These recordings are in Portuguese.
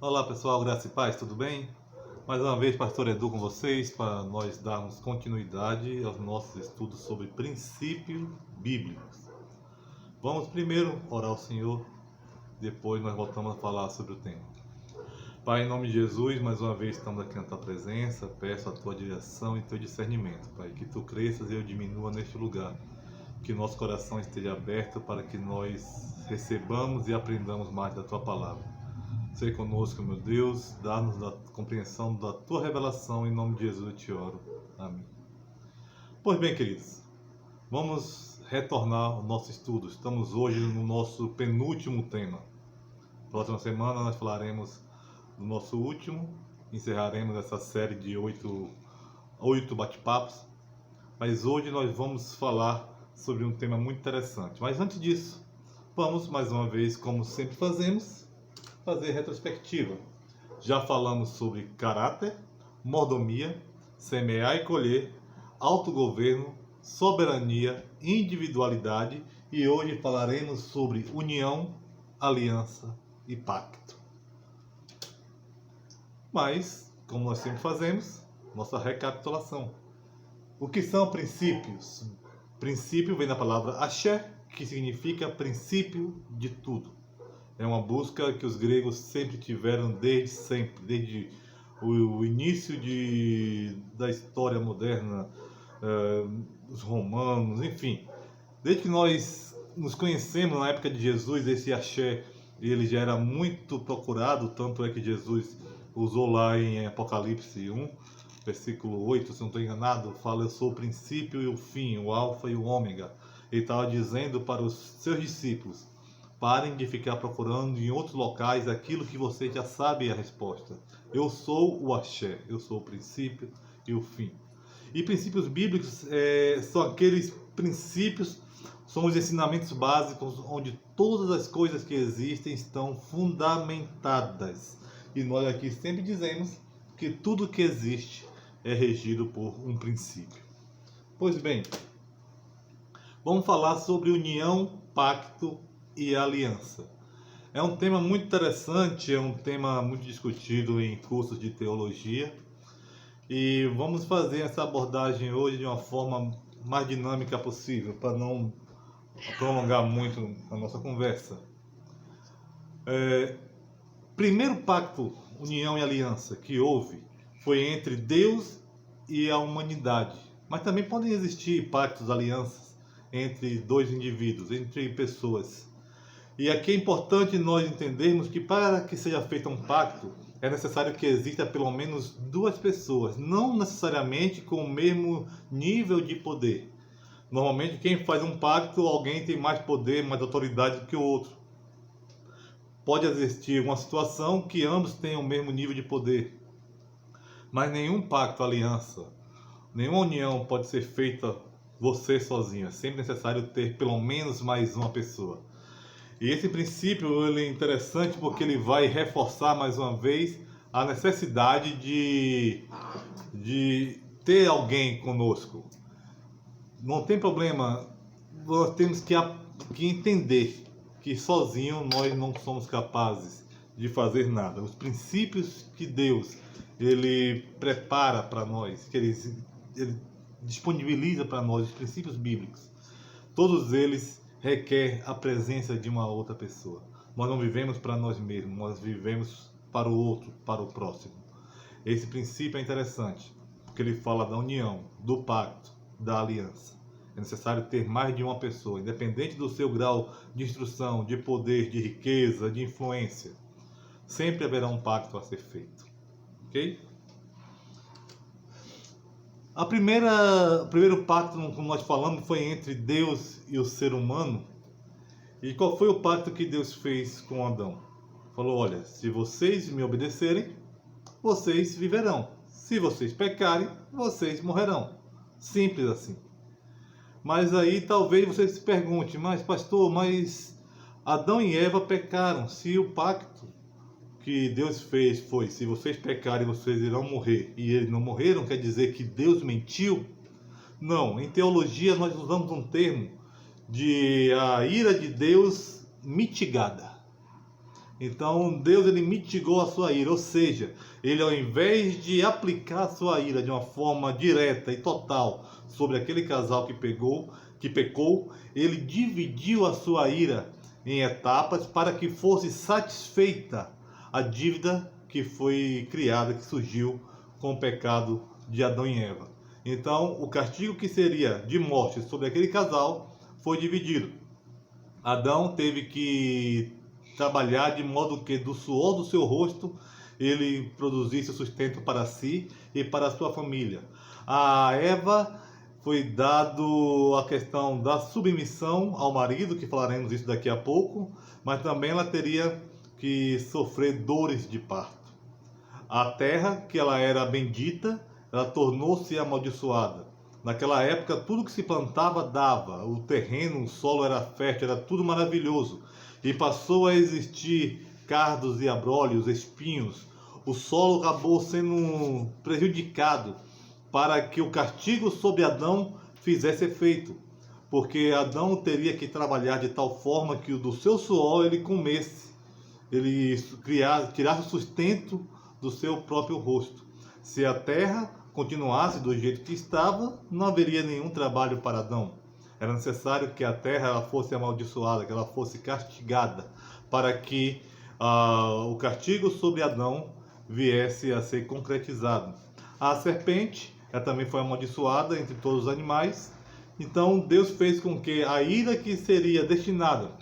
Olá pessoal, graça e paz, tudo bem? Mais uma vez, Pastor Edu com vocês para nós darmos continuidade aos nossos estudos sobre princípios bíblicos. Vamos primeiro orar ao Senhor, depois nós voltamos a falar sobre o tema. Pai, em nome de Jesus, mais uma vez estamos aqui na Tua presença, peço a Tua direção e Teu discernimento, Pai, que Tu cresças e eu diminua neste lugar, que nosso coração esteja aberto para que nós recebamos e aprendamos mais da Tua palavra. Seja conosco, meu Deus, dá-nos a compreensão da Tua revelação, em nome de Jesus eu te oro. Amém. Pois bem, queridos, vamos retornar ao nosso estudo. Estamos hoje no nosso penúltimo tema. Próxima semana nós falaremos do nosso último, encerraremos essa série de oito bate-papos. Mas hoje nós vamos falar sobre um tema muito interessante. Mas antes disso, vamos mais uma vez, como sempre fazemos, fazer retrospectiva. Já falamos sobre caráter, mordomia, semear e colher, autogoverno, soberania, individualidade e hoje falaremos sobre união, aliança e pacto. Mas, como nós sempre fazemos, nossa recapitulação. O que são princípios? Princípio vem da palavra axé, que significa princípio de tudo. É uma busca que os gregos sempre tiveram desde sempre, desde o início da história moderna, os romanos, enfim. Desde que nós nos conhecemos na época de Jesus, esse axé ele já era muito procurado, tanto é que Jesus usou lá em Apocalipse 1, versículo 8, se não estou enganado, fala: eu sou o princípio e o fim, o alfa e o ômega. Ele estava dizendo para os seus discípulos: parem de ficar procurando em outros locais aquilo que vocês já sabem a resposta. Eu sou o axé, eu sou o princípio e o fim. E princípios bíblicos são aqueles princípios, são os ensinamentos básicos onde todas as coisas que existem estão fundamentadas. E nós aqui sempre dizemos que tudo que existe é regido por um princípio. Pois bem, vamos falar sobre união, pacto e aliança. É um tema muito interessante, é um tema muito discutido em cursos de teologia e vamos fazer essa abordagem hoje de uma forma mais dinâmica possível, para não prolongar muito a nossa conversa. Primeiro pacto, união e aliança que houve foi entre Deus e a humanidade, mas também podem existir pactos, alianças entre dois indivíduos, entre pessoas. E aqui é importante nós entendermos que para que seja feito um pacto, é necessário que exista pelo menos duas pessoas, não necessariamente com o mesmo nível de poder. Normalmente quem faz um pacto, alguém tem mais poder, mais autoridade do que o outro. Pode existir uma situação que ambos tenham o mesmo nível de poder, mas nenhum pacto, aliança, nenhuma união pode ser feita você sozinho. É sempre necessário ter pelo menos mais uma pessoa. E esse princípio ele é interessante porque ele vai reforçar mais uma vez a necessidade de ter alguém conosco. Não tem problema, nós temos que entender que sozinho nós não somos capazes de fazer nada. Os princípios que Deus ele prepara para nós, que ele disponibiliza para nós, os princípios bíblicos, todos eles requer a presença de uma outra pessoa. Nós não vivemos para nós mesmos, nós vivemos para o outro, para o próximo. Esse princípio é interessante, porque ele fala da união, do pacto, da aliança. É necessário ter mais de uma pessoa, independente do seu grau de instrução, de poder, de riqueza, de influência. Sempre haverá um pacto a ser feito. Ok? O primeiro pacto, como nós falamos, foi entre Deus e o ser humano. E qual foi o pacto que Deus fez com Adão? Falou: olha, se vocês me obedecerem, vocês viverão. Se vocês pecarem, vocês morrerão. Simples assim. Mas aí talvez você se pergunte: mas pastor, mas Adão e Eva pecaram. Se o pacto que Deus fez foi: se vocês pecarem, vocês irão morrer, e eles não morreram, quer dizer que Deus mentiu? Não, em teologia nós usamos um termo de a ira de Deus mitigada. Então Deus ele mitigou a sua ira, ou seja, ele ao invés de aplicar a sua ira de uma forma direta e total sobre aquele casal que pecou, ele dividiu a sua ira em etapas para que fosse satisfeita a dívida que foi criada, que surgiu com o pecado de Adão e Eva. Então, o castigo que seria de morte sobre aquele casal foi dividido. Adão teve que trabalhar de modo que do suor do seu rosto ele produzisse o sustento para si e para a sua família. A Eva foi dado a questão da submissão ao marido, que falaremos isso daqui a pouco, mas também ela teria que sofrer dores de parto. A terra, que ela era bendita, ela tornou-se amaldiçoada. Naquela época, tudo que se plantava dava. O terreno, o solo era fértil, era tudo maravilhoso. E passou a existir cardos e abrolhos, espinhos. O solo acabou sendo prejudicado para que o castigo sobre Adão fizesse efeito. Porque Adão teria que trabalhar de tal forma que do seu suor ele comesse, ele tirasse o sustento do seu próprio rosto. Se a terra continuasse do jeito que estava, não haveria nenhum trabalho para Adão. Era necessário que a terra ela fosse amaldiçoada, que ela fosse castigada, para que o castigo sobre Adão viesse a ser concretizado. A serpente ela também foi amaldiçoada entre todos os animais. Então Deus fez com que a ira que seria destinada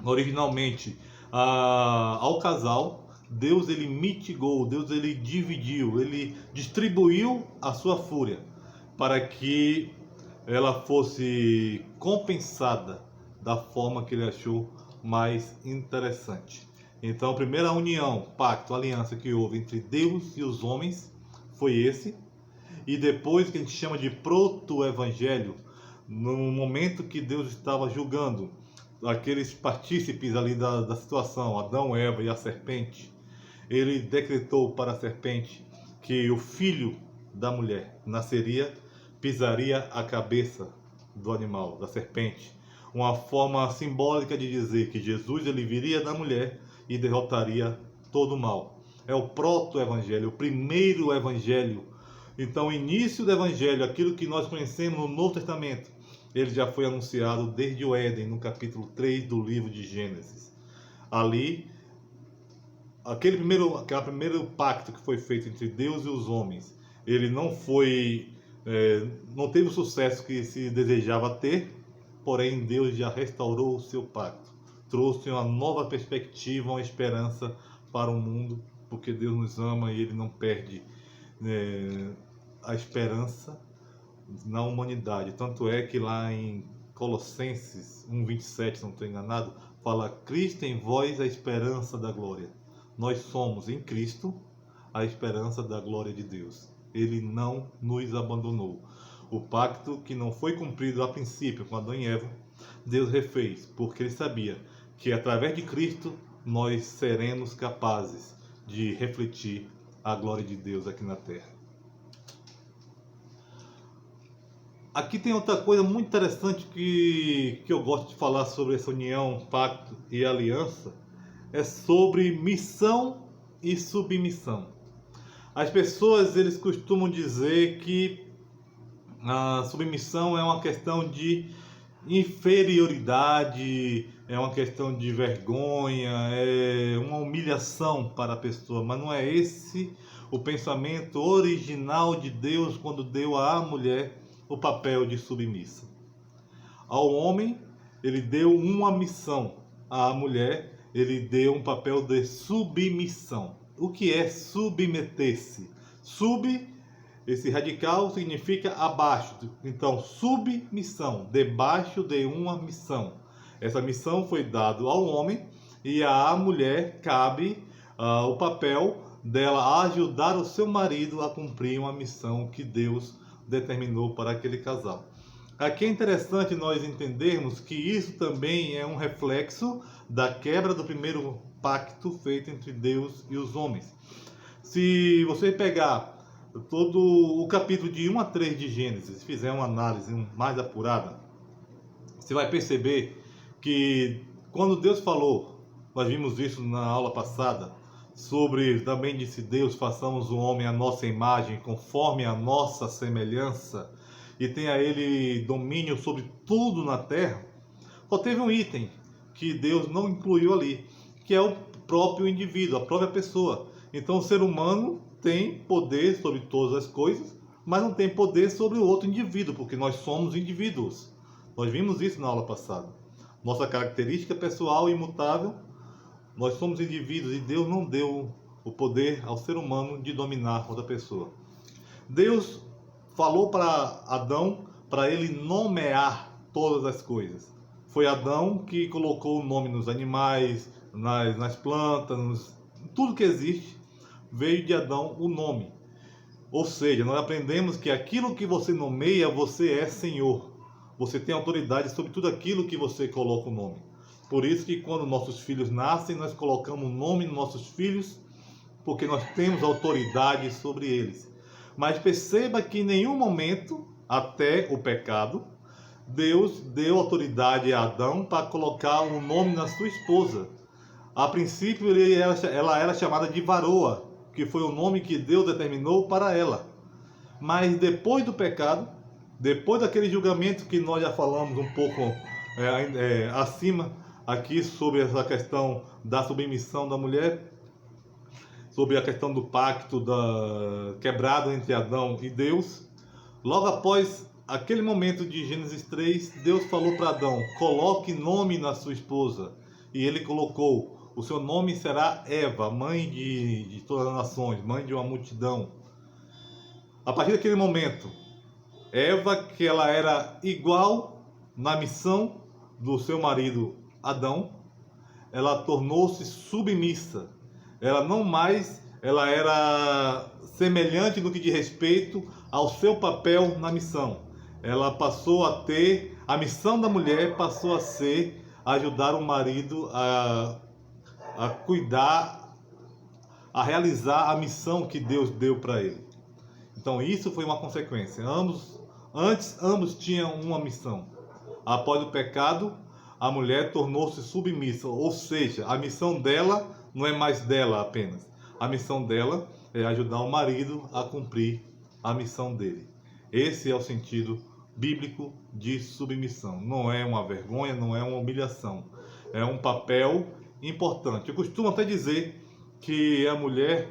originalmente ao casal, Deus ele mitigou, Deus ele dividiu, ele distribuiu a sua fúria para que ela fosse compensada da forma que ele achou mais interessante. Então, a primeira união, pacto, aliança que houve entre Deus e os homens foi esse. E depois que a gente chama de proto-evangelho, no momento que Deus estava julgando aqueles partícipes ali da situação, Adão, Eva e a serpente, ele decretou para a serpente que o filho da mulher nasceria, pisaria a cabeça do animal, da serpente. Uma forma simbólica de dizer que Jesus ele viria da mulher e derrotaria todo o mal. É o proto-evangelho, o primeiro evangelho. Então, o início do evangelho, aquilo que nós conhecemos no Novo Testamento, ele já foi anunciado desde o Éden, no capítulo 3 do livro de Gênesis. Ali, aquele primeiro pacto que foi feito entre Deus e os homens, ele não teve o sucesso que se desejava ter, porém Deus já restaurou o seu pacto, trouxe uma nova perspectiva, uma esperança para o mundo, porque Deus nos ama e ele não perde a esperança na humanidade. Tanto é que lá em Colossenses 1:27, se não estou enganado, fala: Cristo em vós a esperança da glória. Nós somos em Cristo a esperança da glória de Deus. Ele não nos abandonou. O pacto que não foi cumprido a princípio com Adão e Eva, Deus refez, porque ele sabia que através de Cristo nós seremos capazes de refletir a glória de Deus aqui na terra. Aqui tem outra coisa muito interessante que eu gosto de falar sobre essa união, pacto e aliança, é sobre missão e submissão. As pessoas eles costumam dizer que a submissão é uma questão de inferioridade, é uma questão de vergonha, é uma humilhação para a pessoa, mas não é esse o pensamento original de Deus quando deu à mulher o papel de submissa. Ao homem, ele deu uma missão, à mulher, ele deu um papel de submissão. O que é submeter-se? Esse radical significa abaixo. Então, submissão, debaixo de uma missão. Essa missão foi dada ao homem e à mulher cabe o papel dela ajudar o seu marido a cumprir uma missão que Deus determinou para aquele casal. Aqui é interessante nós entendermos que isso também é um reflexo da quebra do primeiro pacto feito entre Deus e os homens. Se você pegar todo o capítulo de 1 a 3 de Gênesis, fizer uma análise mais apurada, você vai perceber que quando Deus falou Nós vimos isso na aula passada, sobre, também disse Deus, façamos o homem à nossa imagem, conforme a nossa semelhança, e tenha ele domínio sobre tudo na terra. Só teve um item que Deus não incluiu ali, que é o próprio indivíduo, a própria pessoa. Então o ser humano tem poder sobre todas as coisas, mas não tem poder sobre o outro indivíduo, porque nós somos indivíduos. Nós vimos isso na aula passada. Nossa característica pessoal imutável, nós somos indivíduos e Deus não deu o poder ao ser humano de dominar outra pessoa. Deus falou para Adão para ele nomear todas as coisas. Foi Adão que colocou o nome nos animais, nas plantas, tudo que existe, veio de Adão o nome. Ou seja, nós aprendemos que aquilo que você nomeia, você é Senhor. Você tem autoridade sobre tudo aquilo que você coloca o nome. Por isso que quando nossos filhos nascem, nós colocamos o nome nos nossos filhos, porque nós temos autoridade sobre eles. Mas perceba que em nenhum momento, até o pecado, Deus deu autoridade a Adão para colocar um nome na sua esposa. A princípio, ela era chamada de varoa, que foi o nome que Deus determinou para ela. Mas depois do pecado, depois daquele julgamento que nós já falamos um pouco acima, aqui sobre essa questão da submissão da mulher, sobre a questão do pacto quebrado entre Adão e Deus, logo após aquele momento de Gênesis 3, Deus falou para Adão, coloque nome na sua esposa. E ele colocou, o seu nome será Eva, mãe de todas as nações, mãe de uma multidão. A partir daquele momento, Eva, que ela era igual na missão do seu marido Adão, ela tornou-se submissa. Ela era semelhante no que diz respeito ao seu papel na missão. Ela passou a ter, a missão da mulher passou a ser ajudar o marido a cuidar, a realizar a missão que Deus deu para ele. Então isso foi uma consequência. Antes ambos tinham uma missão. Após o pecado, a mulher tornou-se submissa, ou seja, a missão dela não é mais dela apenas. A missão dela é ajudar o marido a cumprir a missão dele. Esse é o sentido bíblico de submissão. Não é uma vergonha, não é uma humilhação. É um papel importante. Eu costumo até dizer que a mulher,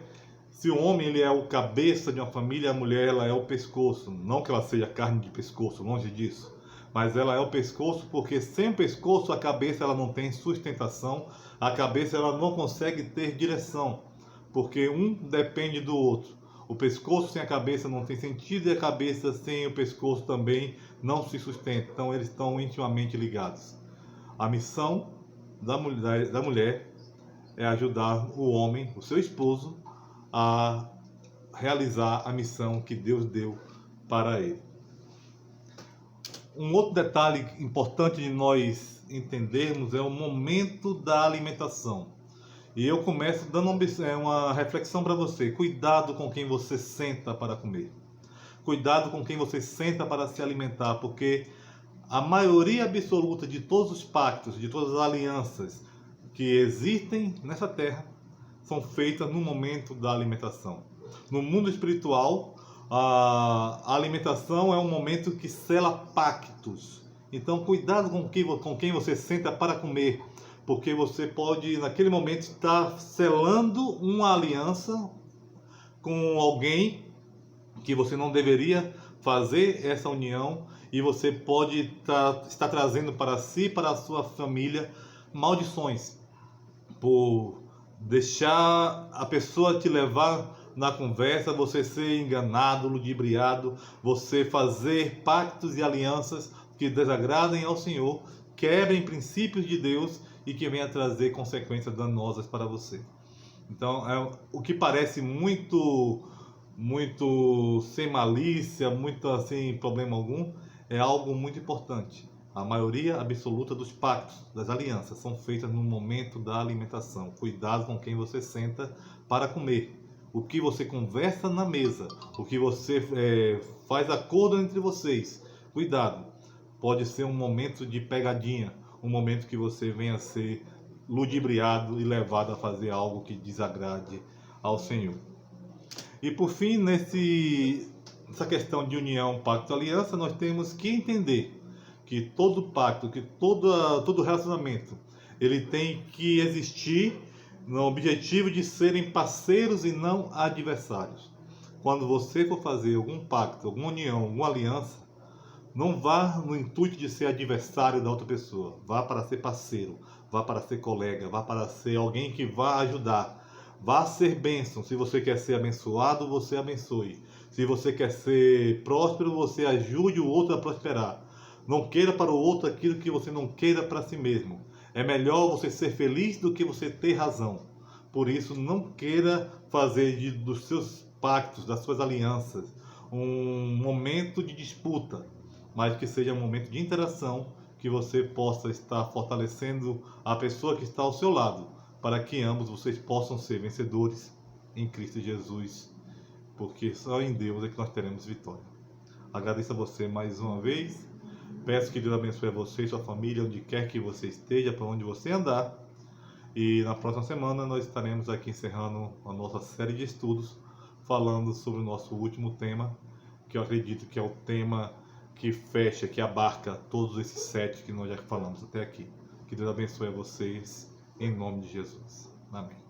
se o homem ele é o cabeça de uma família, a mulher ela é o pescoço. Não que ela seja carne de pescoço, longe disso. Mas ela é o pescoço porque sem o pescoço a cabeça ela não tem sustentação. A cabeça ela não consegue ter direção. Porque um depende do outro. O pescoço sem a cabeça não tem sentido e a cabeça sem o pescoço também não se sustenta. Então eles estão intimamente ligados. A missão da mulher é ajudar o homem, o seu esposo, a realizar a missão que Deus deu para ele. Um outro detalhe importante de nós entendermos é o momento da alimentação. E eu começo dando uma reflexão para você. Cuidado com quem você senta para comer. Cuidado com quem você senta para se alimentar, porque a maioria absoluta de todos os pactos, de todas as alianças que existem nessa terra, são feitas no momento da alimentação. No mundo espiritual, a alimentação é um momento que sela pactos. Então, cuidado com quem você senta para comer, porque você pode, naquele momento, estar selando uma aliança com alguém que você não deveria fazer essa união, e você pode estar trazendo para si e para a sua família maldições por deixar a pessoa te levar na conversa, você ser enganado, ludibriado, você fazer pactos e alianças que desagradem ao Senhor, quebrem princípios de Deus e que venha trazer consequências danosas para você. Então, o que parece muito sem malícia, muito assim, problema algum, é algo muito importante. A maioria absoluta dos pactos, das alianças, são feitas no momento da alimentação. Cuidado com quem você senta para comer. O que você conversa na mesa, o que você faz acordo entre vocês. Cuidado, pode ser um momento de pegadinha, um momento que você venha a ser ludibriado e levado a fazer algo que desagrade ao Senhor. E por fim, nessa questão de união, pacto e aliança, nós temos que entender que todo pacto, que todo relacionamento, ele tem que existir no objetivo de serem parceiros e não adversários. Quando você for fazer algum pacto, alguma união, alguma aliança, não vá no intuito de ser adversário da outra pessoa. Vá para ser parceiro, vá para ser colega, vá para ser alguém que vá ajudar. Vá ser bênção. Se você quer ser abençoado, você abençoe. Se você quer ser próspero, você ajude o outro a prosperar. Não queira para o outro aquilo que você não queira para si mesmo. É melhor você ser feliz do que você ter razão. Por isso, não queira fazer dos seus pactos, das suas alianças, um momento de disputa, mas que seja um momento de interação, que você possa estar fortalecendo a pessoa que está ao seu lado, para que ambos vocês possam ser vencedores em Cristo Jesus, porque só em Deus é que nós teremos vitória. Agradeço a você mais uma vez, peço que Deus abençoe a você e sua família, onde quer que você esteja, para onde você andar, e na próxima semana nós estaremos aqui encerrando a nossa série de estudos, falando sobre o nosso último tema, que eu acredito que é o tema que fecha, que abarca todos esses 7 que nós já falamos até aqui. Que Deus abençoe a vocês, em nome de Jesus. Amém.